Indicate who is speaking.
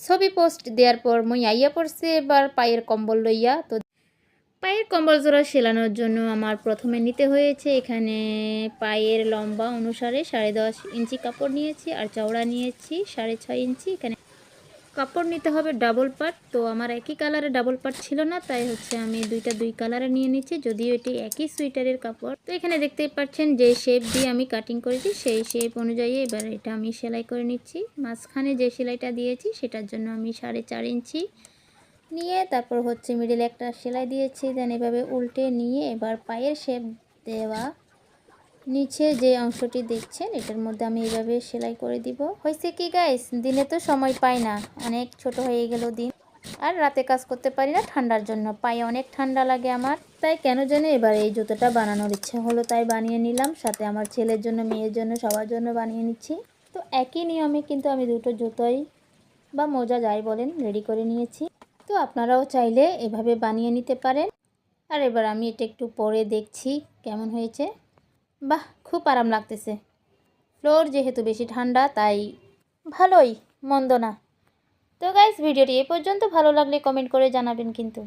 Speaker 1: ছবি পোস্ট দেওয়ার পর মুই আইয়া পড়ছে এবার পায়ের কম্বল লইয়া। তো পায়ের কম্বল জোড়া সেলানোর জন্য আমার প্রথমে নিতে হয়েছে এখানে পায়ের লম্বা অনুসারে 10.5 ইঞ্চি কাপড় নিয়েছি আর চওড়া নিয়েছি 6.5 ইঞ্চি। এখানে কাপড় নিতে হবে ডাবল পার্ট। তো আমার একই কালারের ডাবল পার্ট ছিল না, তাই হচ্ছে আমি দুই কালারে নিয়ে নিচ্ছি, যদিও এটি একই সুইটারের কাপড়। তো এখানে দেখতেই পাচ্ছেন যে শেপ দিয়ে আমি কাটিং করেছি সেই শেপ অনুযায়ী এবার এটা আমি সেলাই করে নিচ্ছি। মাঝখানে যে সেলাইটা দিয়েছি সেটার জন্য আমি 4.5 ইঞ্চি নিয়ে তারপর হচ্ছে মিডিলে একটা সেলাই দিয়েছি। দেন এভাবে উল্টে নিয়ে এবার পায়ের শেপ দেওয়া নিচে যে অংশটি দেখছেন এটার মধ্যে আমি এইভাবে সেলাই করে দিব। হয়েছে কি গাইস, দিনে তো সময় পাই না, অনেক ছোট হয়ে গেল দিন, আর রাতে কাজ করতে পারি না ঠান্ডার জন্য, পায়ে অনেক ঠান্ডা লাগে আমার। তাই কেন জানি এবার এই জুতোটা বানানোর ইচ্ছে হলো, তাই বানিয়ে নিলাম। সাথে আমার ছেলের জন্য, মেয়ের জন্য, সবার জন্য বানিয়ে নিচ্ছি। তো একই নিয়মে কিন্তু আমি দুটো জুতোই বা মোজা যাই বলেন রেডি করে নিয়েছি। তো আপনারাও চাইলে এভাবে বানিয়ে নিতে পারেন। আর এবার আমি এটা একটু পরে দেখছি কেমন হয়েছে। বাহ, খুব আরাম লাগতেছে। ফ্লোর যেহেতু বেশি ঠান্ডা তাই ভালোই, মন্দ না। তো গাইস, ভিডিওটি এই পর্যন্ত। ভালো লাগলে কমেন্ট করে জানাবেন কিন্তু।